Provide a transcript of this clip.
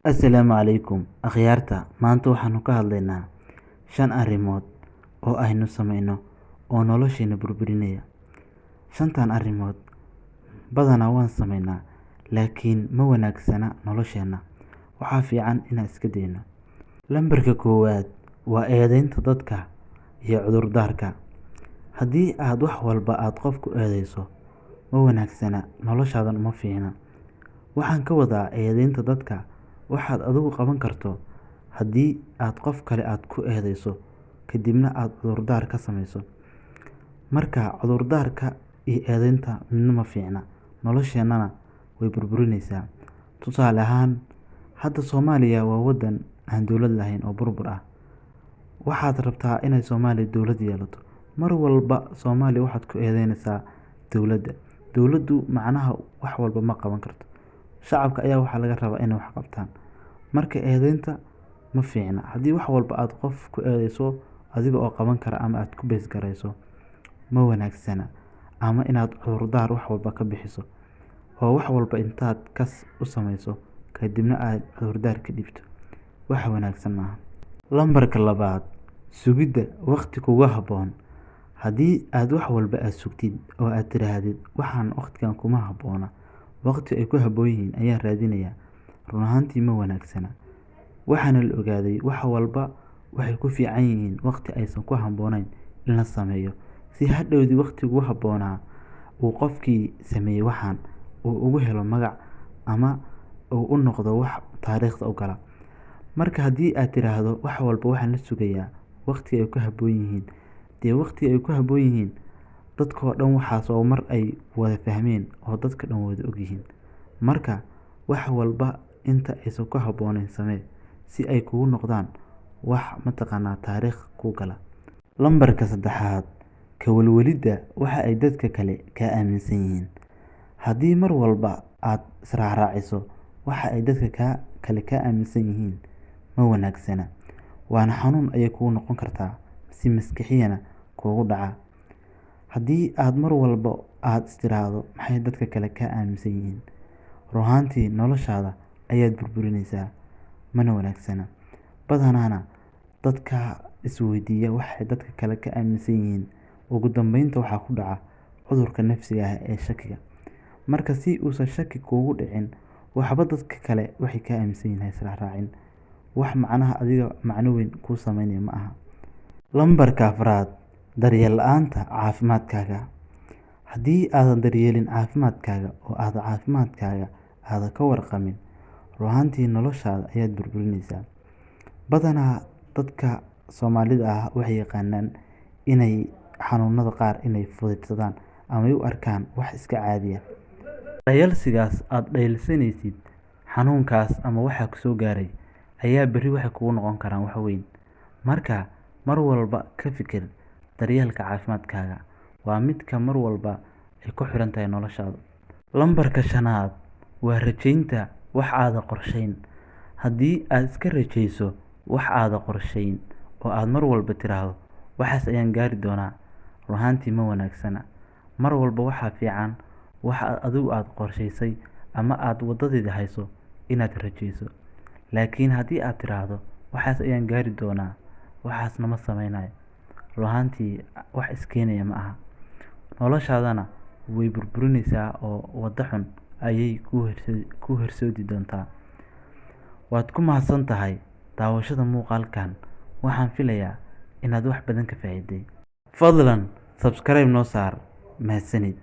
Assalaamu calaykum akhyaarta. Maanta waxaanu ka hadlaynaa 5 arrimood oo aynu sameyno oo nolosheena burburinaya. 5tan arrimood badanaa waan sameynaa, laakiin ma wanaagsana nolosheena. Waxaa fiican inaan iska dayno. Lambarka koowaad waa eedaynta dadka iyo cudurdaarka. Haddii aad wax walba aad qof ku eedayso, ma wanaagsana, noloshaadan uma fiicna. Waxaan ka wadaa eedaynta dadka waxaad adigu qaban karto. Haddii aad qof kale aad ku eedayso, kadibna aad cudurdaar ka samayso, marka cudurdaarka iyo eedaynta midna ma fiicna, nolosheennana way burburinaysaa. Tusaale ahaan, hadda Soomaaliya waa waddan aan dowlad lahayn oo burbur ah. Waxaad rabtaa inay Soomaaliya dowlad yeelato. Mar walba Soomaaliya waxaad ku eedaynaysaa dowladda. Dowladdu macnaha wax walba ma qaban karto. Shacabka ayaa waxaa laga rabaa inay wax qabtaan. Marka eedaynta ma fiicna. Haddii wax walba aad qof ku eedayso adiga oo qaban kara ama aad ku bees garayso, ma wanaagsana. Ama inaad cudurdaar wax walba ka bixiso oo wax walba intaad kas u samayso kadibna aad cudurdaar ka dhibto, wax wanaagsan maaha. Lambarka labaad, sugidda waqti kugu habboon. Haddii aad wax walba aad sugtid oo aad tiraahdid waxaan waqtigan kuma habboona, waqti ay ku habboon yihiin ayaan raadinayaa, run ahaantii ma wanaagsana. Waxaana la ogaaday wax walba waxay ku fiican yihiin waqti aysan ku habboonayn in la sameeyo, si hadhowdii waqtigu habboonaa uu qofkii sameeyey waxaan uu ugu helo magac ama uu u noqdo wax taariikhda u gala. Marka haddii aad tiraahdo wax walba waxaan la sugayaa waqti ay ku habboon yihiin, dee waqti ay ku habboon yihiin dadkoo dhan waxaas oo mar ay wada fahmeen oo dadka dhan wada ogyihiin. Marka wax walba inta aysan ku habboonayn samee, si ay kugu noqdaan wax taariikh ku gala. Lambarka saddexaad, ka welwelidda waxa ay dadka kale ka aaminsan yihiin. Haddii mar walba aad israacraaciso waxa ay dadka kale ka aaminsan yihiin, ma wanaagsana. Waana xanuun ayay kugu noqon kartaa, si maskaxiyana kugu dhaca. Haddii aad mar walba aad istiraahdo maxay dadka kale ka aaminsan yihiin, run ahaantii noloshaada ayaad burburinaysaa, mana wanaagsana. Badanaana dadka isweydiiya waxay dadka kale ka aaminsan yihiin, ugu dambeynta waxaa ku dhaca cudurka nafsiga ah ee shakiga. Marka si uusan shaki kuugu dhicin, waxba dadka kale waxay ka aaminsan yihiin ha israacraacin. Wax macnaha adiga macno weyn kuu sameynaya ma aha. Lambarka afraad, daryeel la'aanta caafimaadkaaga. Haddii aadan daryeelin caafimaadkaaga oo caafimaadkaaga aadan ka warqabin, run ahaantii noloshaada ayaad burburinaysaa. Badanaa dadka Soomaalida ah waxay yaqaanaan inay xanuunada qaar inay fududeystaan ama ay u arkaan wax iska caadi ah. Dhayalsigaas aad dhayalsanaysid xanuunkaas ama waxa ku soo gaaray ayaa berri waxay kugu noqon karaan wax weyn. Marka mar walba ka fikir daryeelka caafimaadkaaga. Waa midka mar walba ay ku xiran tahay noloshaada. Lambarka shanaad waa rajaynta wax aad qorsheyn. Haddii aad iska rajayso wax aad qorsheyn oo aad mar walba tiraahdo waxaas ayaan gaari doonaa, run ahaantii ma wanaagsana. Mar walba waxaa fiican waxa adigu aad qorsheysay ama aad wadadeeda hayso inaad rajayso. Laakiin haddii aad tiraahdo waxaas ayaan gaari doonaa, waxaasna ma sameynayo, run ahaantii wax iskeenaya ma aha. Noloshaadana way burburinaysaa oo waddo xun ayay ku horseedi doontaa. Waad ku mahadsan tahay daawashada muuqaalkan. Waxaan filayaa inaad wax badan ka faa'iiday. Fadlan subscribe noo saar. Mahadsanid.